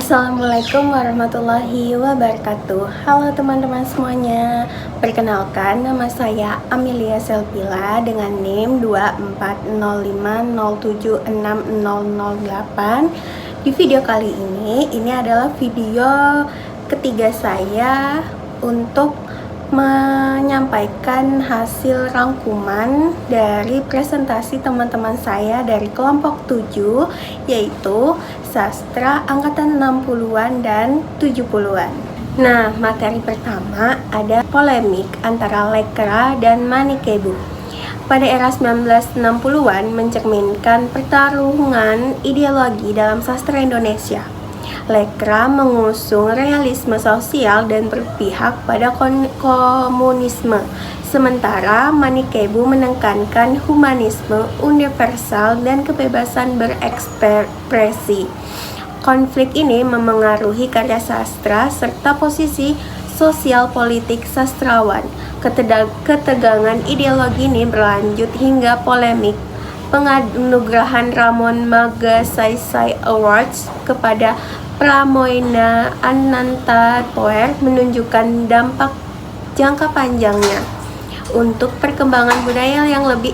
Assalamualaikum warahmatullahi wabarakatuh. Halo teman-teman semuanya. Perkenalkan, nama saya Amelia Selvila dengan NIM 2405076008. Di video kali ini adalah video ketiga saya untuk menyampaikan hasil rangkuman dari presentasi teman-teman saya dari kelompok 7, yaitu sastra angkatan 60-an dan 70-an. Nah, materi pertama ada polemik antara Lekra dan Manikebu. Pada era 1960-an mencerminkan pertarungan ideologi dalam sastra Indonesia. Lekra mengusung realisme sosial dan berpihak pada komunisme, sementara Manikebu menekankan humanisme universal dan kebebasan berekspresi. Konflik ini memengaruhi karya sastra serta posisi sosial politik sastrawan. Ketegangan ideologi ini berlanjut hingga polemik penganugerahan Ramon Magsaysay Awards kepada Pramoedya Ananta Poer menunjukkan dampak jangka panjangnya. Untuk perkembangan budaya yang lebih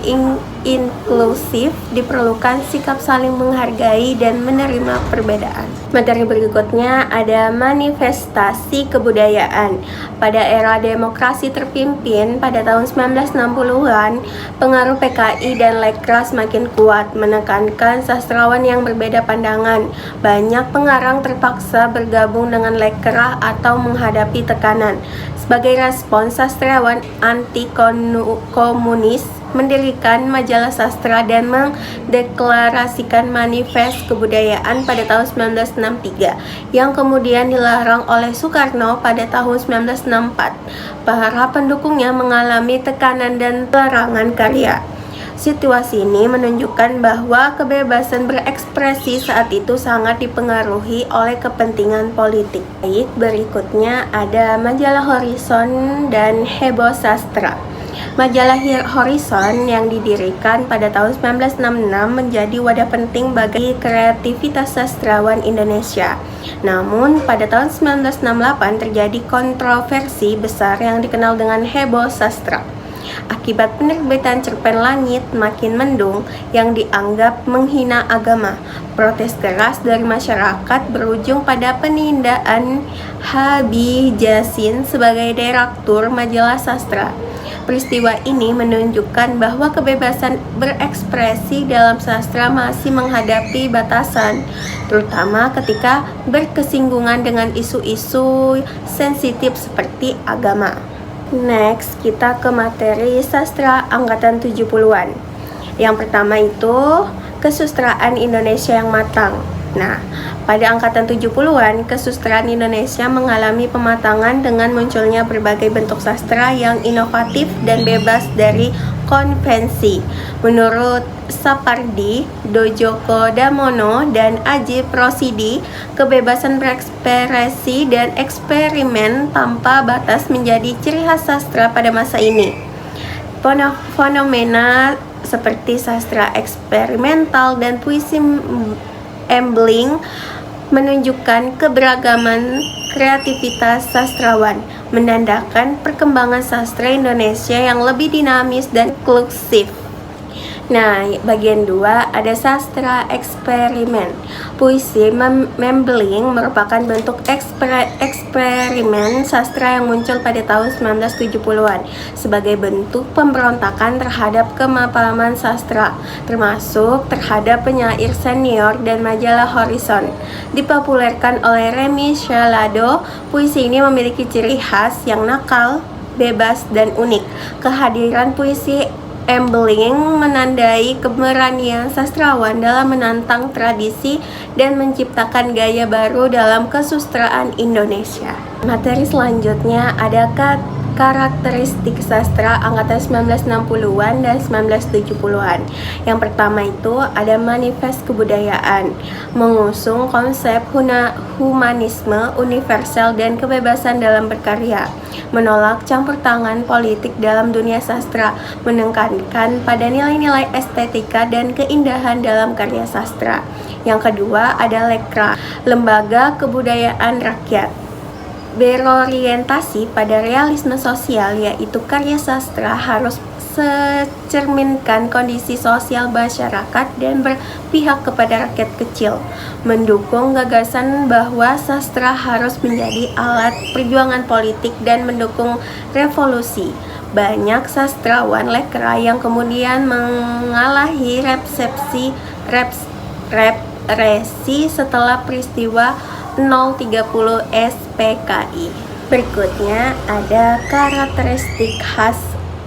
inklusif, diperlukan sikap saling menghargai dan menerima perbedaan. Materi berikutnya ada manifestasi kebudayaan. Pada era demokrasi terpimpin pada tahun 1960-an, pengaruh PKI dan Lekra semakin kuat, menekankan sastrawan yang berbeda pandangan. Banyak pengarang terpaksa bergabung dengan Lekra atau menghadapi tekanan. Sebagai respons, sastrawan anti-komunis mendirikan majalah sastra dan mendeklarasikan manifest kebudayaan pada tahun 1963 yang kemudian dilarang oleh Soekarno pada tahun 1964. Para pendukungnya mengalami tekanan dan larangan karya. Situasi ini menunjukkan bahwa kebebasan berekspresi saat itu sangat dipengaruhi oleh kepentingan politik. Baik, berikutnya ada majalah Horizon dan Heboh Sastra. Majalah Horizon yang didirikan pada tahun 1966 menjadi wadah penting bagi kreativitas sastrawan Indonesia. Namun, pada tahun 1968 terjadi kontroversi besar yang dikenal dengan Heboh Sastra. Akibat penerbitan cerpen Langit Makin Mendung yang dianggap menghina agama, protes keras dari masyarakat berujung pada penindaan Habib Jasin sebagai direktur majalah sastra. Peristiwa ini menunjukkan bahwa kebebasan berekspresi dalam sastra masih menghadapi batasan, terutama ketika berkesinggungan dengan isu-isu sensitif seperti agama. Next, kita ke materi sastra angkatan 70-an. Yang pertama itu kesustraan Indonesia yang matang. Nah, pada angkatan 70-an, kesustraan Indonesia mengalami pematangan dengan munculnya berbagai bentuk sastra yang inovatif dan bebas dari konvensi. Menurut Sapardi, Djoko Damono, dan Ajip Rosidi, kebebasan berekspresi dan eksperimen tanpa batas menjadi ciri khas sastra pada masa ini. Fenomena seperti sastra eksperimental dan puisi embling menunjukkan keberagaman kreativitas sastrawan, menandakan perkembangan sastra Indonesia yang lebih dinamis dan inklusif. Nah, bagian 2 ada sastra eksperimen. Puisi membling merupakan bentuk eksperimen sastra yang muncul pada tahun 1970-an sebagai bentuk pemberontakan terhadap kemapanan sastra, termasuk terhadap penyair senior dan majalah Horizon. Dipopulerkan oleh Remy Shalado, puisi ini memiliki ciri khas yang nakal, bebas, dan unik. Kehadiran puisi embling menandai keberanian sastrawan dalam menantang tradisi dan menciptakan gaya baru dalam kesustraan Indonesia. Materi selanjutnya ada karakteristik sastra angkatan 1960-an dan 1970-an. Yang pertama itu ada manifest kebudayaan, mengusung konsep humanisme universal dan kebebasan dalam berkarya, menolak campur tangan politik dalam dunia sastra, menekankan pada nilai-nilai estetika dan keindahan dalam karya sastra. Yang kedua ada Lekra, Lembaga Kebudayaan Rakyat, berorientasi pada realisme sosial, yaitu karya sastra harus mencerminkan kondisi sosial masyarakat dan berpihak kepada rakyat kecil, mendukung gagasan bahwa sastra harus menjadi alat perjuangan politik dan mendukung revolusi. Banyak sastrawan Lekra yang kemudian mengalami represi setelah peristiwa 030 SPKI. Berikutnya ada karakteristik khas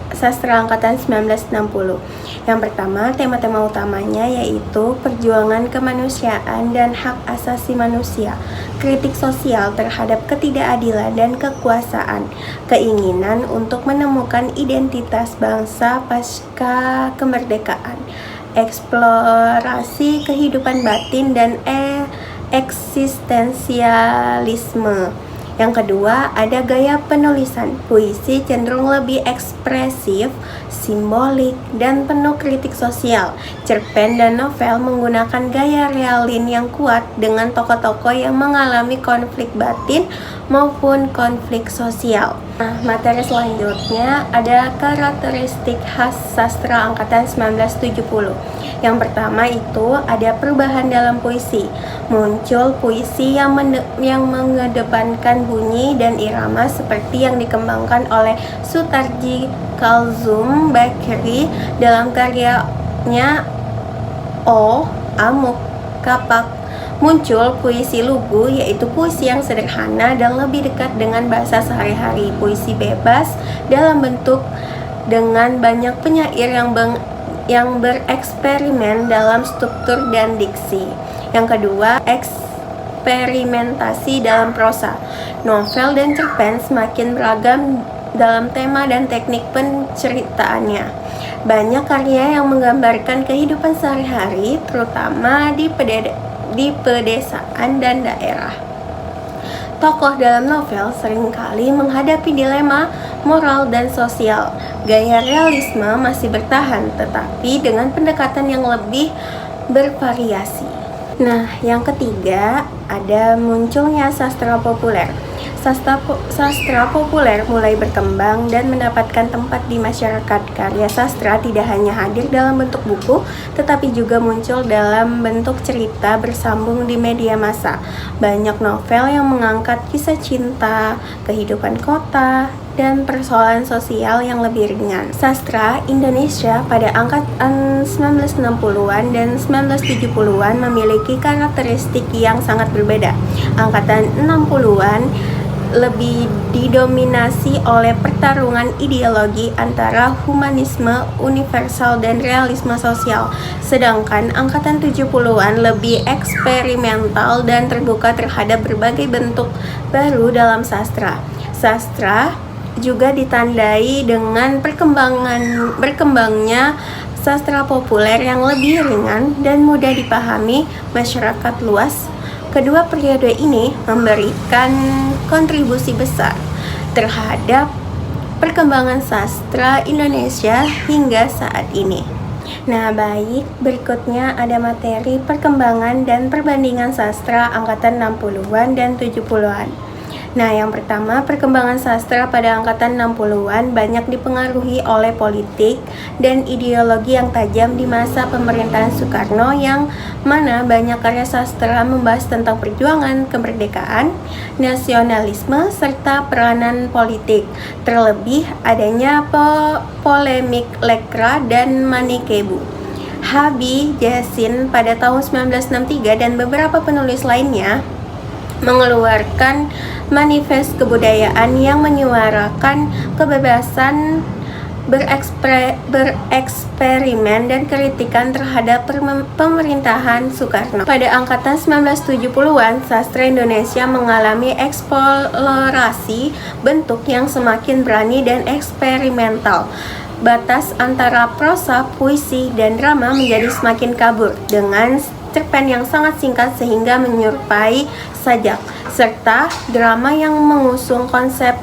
sastra angkatan 1960. Yang pertama, tema-tema utamanya yaitu perjuangan kemanusiaan dan hak asasi manusia, kritik sosial terhadap ketidakadilan dan kekuasaan, keinginan untuk menemukan identitas bangsa pasca kemerdekaan, eksplorasi kehidupan batin dan eksistensialisme. Yang kedua, ada gaya penulisan. Puisi cenderung lebih ekspresif, simbolik, dan penuh kritik sosial. Cerpen dan novel menggunakan gaya realin yang kuat dengan tokoh-tokoh yang mengalami konflik batin maupun konflik sosial. Nah, materi selanjutnya ada karakteristik khas sastra angkatan 1970. Yang pertama itu ada perubahan dalam puisi. Muncul puisi yang mengedepankan bunyi dan irama seperti yang dikembangkan oleh Sutarji Kazum Bakri dalam karyanya O Amuk Kapak. Muncul puisi lugu, yaitu puisi yang sederhana dan lebih dekat dengan bahasa sehari-hari. Puisi bebas dalam bentuk dengan banyak penyair yang bereksperimen dalam struktur dan diksi. Yang kedua, eksperimentasi dalam prosa. Novel dan cerpen semakin beragam dalam tema dan teknik penceritaannya. Banyak karya yang menggambarkan kehidupan sehari-hari, terutama di pedesaan dan daerah. Tokoh dalam novel seringkali menghadapi dilema moral dan sosial. Gaya realisme masih bertahan, tetapi dengan pendekatan yang lebih bervariasi. Nah, yang ketiga ada munculnya sastra populer. Sastra populer mulai berkembang dan mendapatkan tempat di masyarakat. Karya sastra tidak hanya hadir dalam bentuk buku, tetapi juga muncul dalam bentuk cerita bersambung di media massa. Banyak novel yang mengangkat kisah cinta, kehidupan kota, dan persoalan sosial yang lebih ringan. Sastra Indonesia pada angkatan 1960-an dan 1970-an memiliki karakteristik yang sangat berbeda. Angkatan 60-an lebih didominasi oleh pertarungan ideologi antara humanisme universal dan realisme sosial, sedangkan angkatan 70-an lebih eksperimental dan terbuka terhadap berbagai bentuk baru dalam sastra. Sastra juga ditandai dengan berkembangnya sastra populer yang lebih ringan dan mudah dipahami masyarakat luas. Kedua periode ini memberikan kontribusi besar terhadap perkembangan sastra Indonesia hingga saat ini. Nah, baik, berikutnya ada materi perkembangan dan perbandingan sastra angkatan 60-an dan 70-an. Nah, yang pertama, perkembangan sastra pada angkatan 60-an banyak dipengaruhi oleh politik dan ideologi yang tajam di masa pemerintahan Soekarno, yang mana banyak karya sastra membahas tentang perjuangan kemerdekaan, nasionalisme, serta peranan politik. Terlebih adanya polemik Lekra dan Manikebu. Habib Jasin pada tahun 1963 dan beberapa penulis lainnya mengeluarkan manifest kebudayaan yang menyuarakan kebebasan bereksperimen dan kritikan terhadap pemerintahan Soekarno. Pada angkatan 1970-an, sastra Indonesia mengalami eksplorasi bentuk yang semakin berani dan eksperimental. Batas antara prosa, puisi, dan drama menjadi semakin kabur dengan cerpen yang sangat singkat sehingga menyerupai sajak, serta drama yang mengusung konsep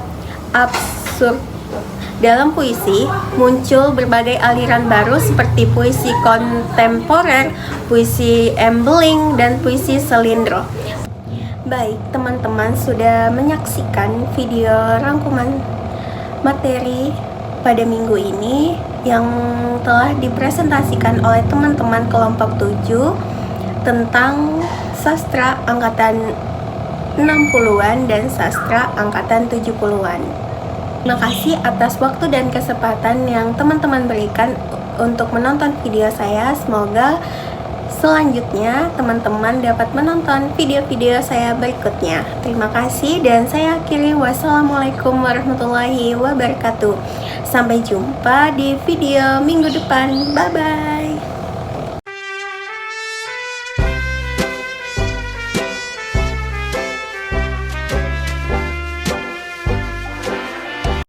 Dalam puisi, muncul berbagai aliran baru seperti puisi kontemporer, puisi embelling, dan puisi selindro. Baik, teman-teman sudah menyaksikan video rangkuman materi pada minggu ini yang telah dipresentasikan oleh teman-teman kelompok 7 tentang sastra angkatan 60-an dan sastra angkatan 70-an. Terima kasih atas waktu dan kesempatan yang teman-teman berikan untuk menonton video saya. Semoga selanjutnya teman-teman dapat menonton video-video saya berikutnya. Terima kasih dan saya akhiri. Wassalamualaikum warahmatullahi wabarakatuh. Sampai jumpa di video minggu depan. Bye-bye.